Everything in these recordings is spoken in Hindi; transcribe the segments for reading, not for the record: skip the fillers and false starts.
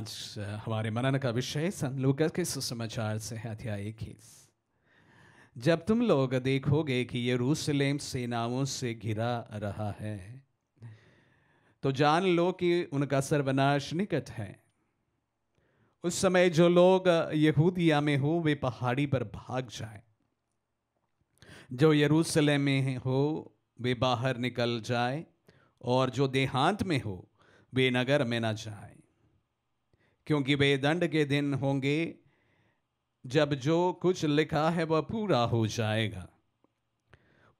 आज हमारे मनन का विषय संत लूका के सुसमाचार से है, अध्याय 21। जब तुम लोग देखोगे कि यरूशलेम सेनाओं से घिरा रहा है, तो जान लो कि उनका सर्वनाश निकट है। उस समय जो लोग यहूदिया में हो वे पहाड़ी पर भाग जाएं, जो यरूशलेम में हो वे बाहर निकल जाए, और जो देहांत में हो वे नगर में न जाए, क्योंकि वे दंड के दिन होंगे जब जो कुछ लिखा है वह पूरा हो जाएगा।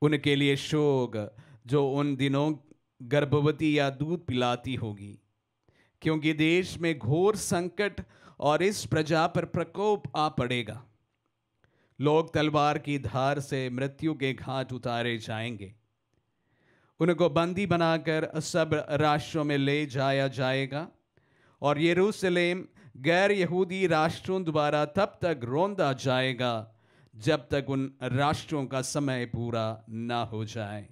उनके लिए शोक जो उन दिनों गर्भवती या दूध पिलाती होगी, क्योंकि देश में घोर संकट और इस प्रजा पर प्रकोप आ पड़ेगा। लोग तलवार की धार से मृत्यु के घाट उतारे जाएंगे। उनको बंदी बनाकर सब राष्ट्रों में ले जाया जाएगा, और यरूशलेम गैर यहूदी राष्ट्रों द्वारा तब तक रोंदा जाएगा जब तक उन राष्ट्रों का समय पूरा ना हो जाए।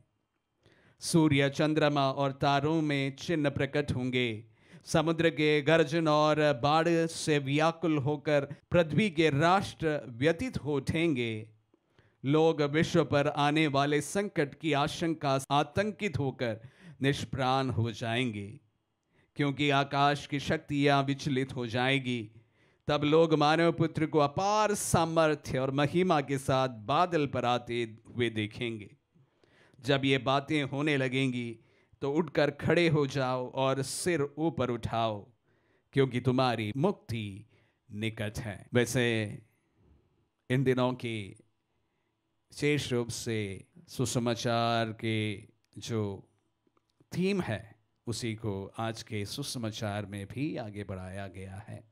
सूर्य, चंद्रमा और तारों में चिन्ह प्रकट होंगे। समुद्र के गर्जन और बाढ़ से व्याकुल होकर पृथ्वी के राष्ट्र व्यतीत हो उठेंगे। लोग विश्व पर आने वाले संकट की आशंका से आतंकित होकर निष्प्राण हो जाएंगे, क्योंकि आकाश की शक्तियां विचलित हो जाएगी। तब लोग मानव पुत्र को अपार सामर्थ्य और महिमा के साथ बादल पर आते हुए देखेंगे। जब ये बातें होने लगेंगी तो उठकर खड़े हो जाओ और सिर ऊपर उठाओ, क्योंकि तुम्हारी मुक्ति निकट है। वैसे इन दिनों की विशेष रूप से सुसमाचार के जो थीम है उसी को आज के सुसमाचार में भी आगे बढ़ाया गया है।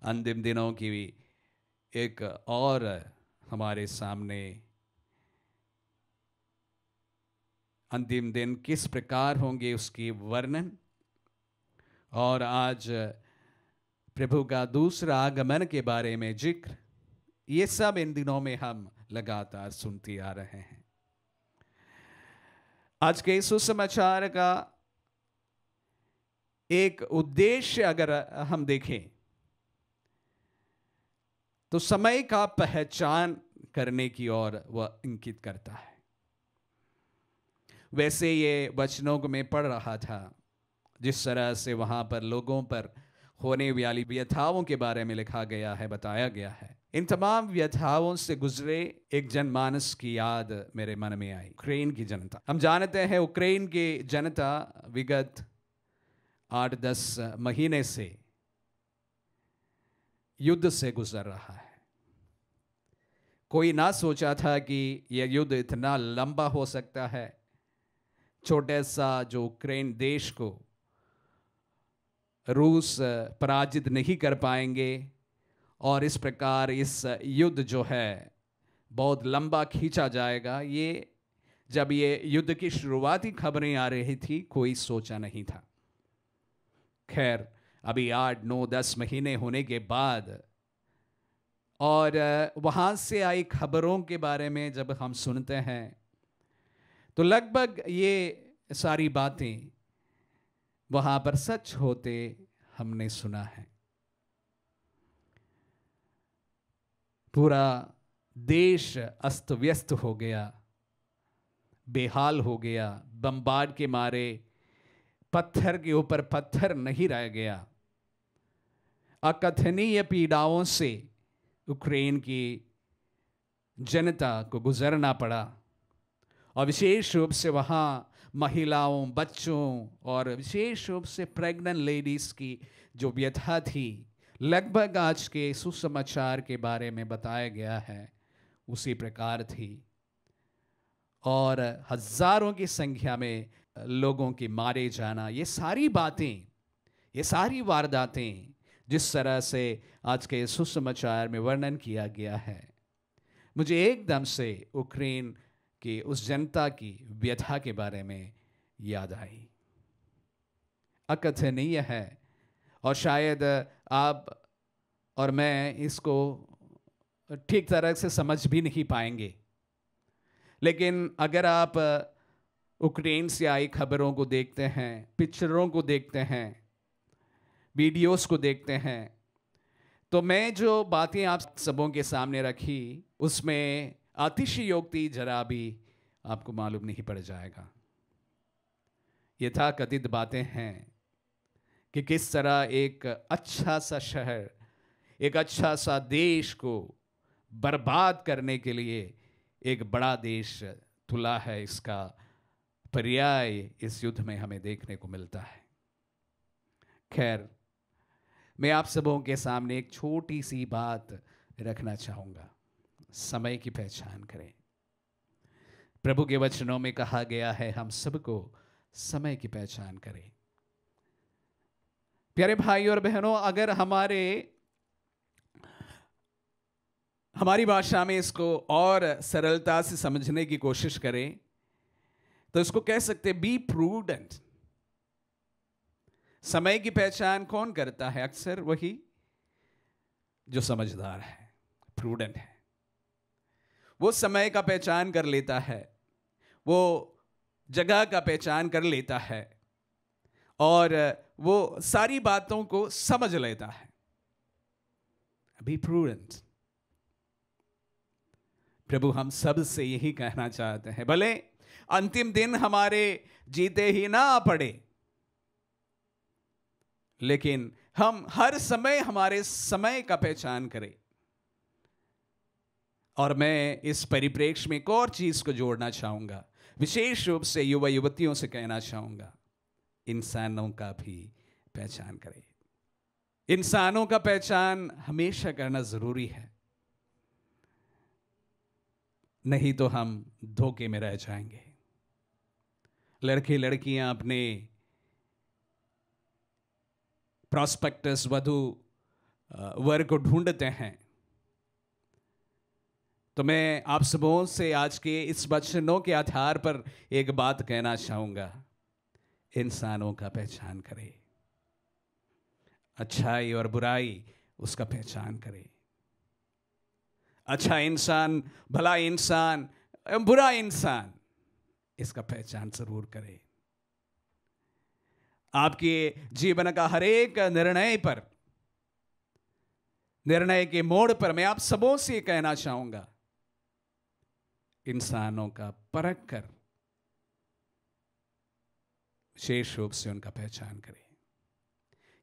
अंतिम दिनों की एक और हमारे सामने अंतिम दिन किस प्रकार होंगे उसकी वर्णन, और आज प्रभु का दूसरा आगमन के बारे में जिक्र, ये सब इन दिनों में हम लगातार सुनते आ रहे हैं। आज के सुसमाचार का एक उद्देश्य अगर हम देखें तो समय का पहचान करने की ओर वह इंगित करता है। वैसे ये वचनों को मैं पढ़ रहा था, जिस तरह से वहां पर लोगों पर होने वाली व्यथाओं के बारे में लिखा गया है, बताया गया है। इन तमाम व्यथाओं से गुजरे एक जनमानस की याद मेरे मन में आई। यूक्रेन की जनता, हम जानते हैं यूक्रेन की जनता विगत 8-10 महीने से युद्ध से गुजर रहा है। कोई ना सोचा था कि यह युद्ध इतना लंबा हो सकता है। छोटे सा जो यूक्रेन देश को रूस पराजित नहीं कर पाएंगे, और इस प्रकार इस युद्ध जो है बहुत लंबा खींचा जाएगा। ये जब ये युद्ध की शुरुआती खबरें आ रही थी कोई सोचा नहीं था। खैर अभी 8-9-10 महीने होने के बाद और वहाँ से आई खबरों के बारे में जब हम सुनते हैं तो लगभग ये सारी बातें वहाँ पर सच होते हमने सुना है। पूरा देश अस्त व्यस्त हो गया, बेहाल हो गया। बमबार्ड के मारे पत्थर के ऊपर पत्थर नहीं रह गया। अकथनीय पीड़ाओं से यूक्रेन की जनता को गुजरना पड़ा, और विशेष रूप से वहाँ महिलाओं, बच्चों और विशेष रूप से प्रेग्नेंट लेडीज़ की जो व्यथा थी, लगभग आज के सुसमाचार के बारे में बताया गया है उसी प्रकार थी। और हजारों की संख्या में लोगों के मारे जाना, ये सारी बातें, ये सारी वारदातें जिस तरह से आज के सुसमाचार में वर्णन किया गया है, मुझे एकदम से यूक्रेन की उस जनता की व्यथा के बारे में याद आई। अकथनीय है, और शायद आप और मैं इसको ठीक तरह से समझ भी नहीं पाएंगे। लेकिन अगर आप यूक्रेन से आई खबरों को देखते हैं, पिक्चरों को देखते हैं, वीडियोस को देखते हैं, तो मैं जो बातें आप सबों के सामने रखी उसमें अतिशयोक्ति जरा भी आपको मालूम नहीं पड़ जाएगा। यथाकथित बातें हैं कि किस तरह एक अच्छा सा शहर, एक अच्छा सा देश को बर्बाद करने के लिए एक बड़ा देश तुला है। इसका पर्याय इस युद्ध में हमें देखने को मिलता है। खैर, मैं आप सबों के सामने एक छोटी सी बात रखना चाहूँगा। समय की पहचान करें। प्रभु के वचनों में कहा गया है हम सबको समय की पहचान करें। प्यारे भाई और बहनों, अगर हमारी भाषा में इसको और सरलता से समझने की कोशिश करें तो इसको कह सकते बी प्रूडेंट। समय की पहचान कौन करता है? अक्सर वही जो समझदार है, प्रूडेंट है। वो समय का पहचान कर लेता है, वो जगह का पहचान कर लेता है और वो सारी बातों को समझ लेता है। B prudent. प्रभु हम सब से यही कहना चाहते हैं, भले अंतिम दिन हमारे जीते ही ना आ पड़े, लेकिन हम हर समय हमारे समय का पहचान करें। और मैं इस परिप्रेक्ष्य में एक और चीज को जोड़ना चाहूंगा, विशेष रूप से युवा युवतियों से कहना चाहूंगा, इंसानों का भी पहचान करें। इंसानों का पहचान हमेशा करना जरूरी है, नहीं तो हम धोखे में रह जाएंगे। लड़के लड़कियां अपने प्रॉस्पेक्टस, वधु वर को ढूंढते हैं, तो मैं आप सबों से आज के इस वचनों के आधार पर एक बात कहना चाहूंगा, इंसानों का पहचान करें। अच्छाई और बुराई उसका पहचान करें। अच्छा इंसान, भला इंसान, बुरा इंसान, इसका पहचान जरूर करें। आपके जीवन का हर एक निर्णय पर, निर्णय के मोड़ पर मैं आप सबों से कहना चाहूंगा, इंसानों का परख कर विशेष रूप से उनका पहचान करें।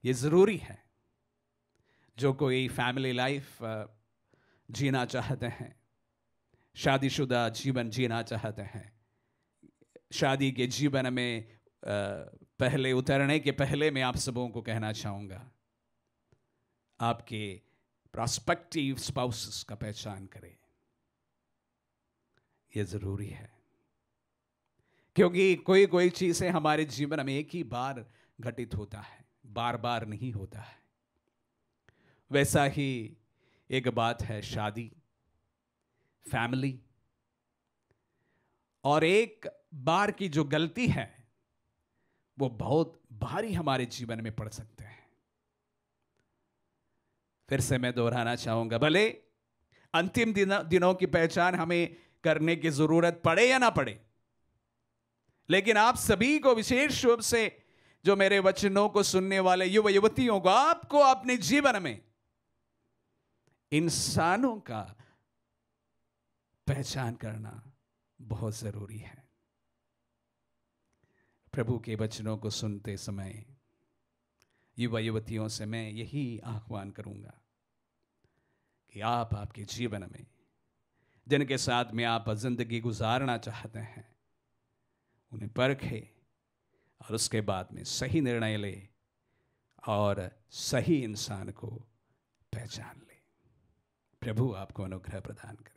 यह जरूरी है। जो कोई फैमिली लाइफ जीना चाहते हैं, शादीशुदा जीवन जीना चाहते हैं, शादी के जीवन में पहले उतरने के पहले मैं आप सबों को कहना चाहूंगा, आपके प्रॉस्पेक्टिव स्पाउसेस का पहचान करें। यह जरूरी है, क्योंकि कोई कोई चीजें हमारे जीवन में एक ही बार घटित होता है, बार बार नहीं होता है। वैसा ही एक बात है शादी, फैमिली, और एक बार की जो गलती है वो बहुत भारी हमारे जीवन में पड़ सकते हैं। फिर से मैं दोहराना चाहूंगा, भले अंतिम दिनों की पहचान हमें करने की जरूरत पड़े या ना पड़े, लेकिन आप सभी को, विशेष रूप से जो मेरे वचनों को सुनने वाले युवा युवतियों को, आपको अपने जीवन में इंसानों का पहचान करना बहुत जरूरी है। प्रभु के वचनों को सुनते समय युवा युवतियों से मैं यही आह्वान करूंगा कि आप आपके जीवन में जिनके साथ में आप जिंदगी गुजारना चाहते हैं, उन्हें परखें और उसके बाद में सही निर्णय ले और सही इंसान को पहचान ले। प्रभु आपको अनुग्रह प्रदान करे।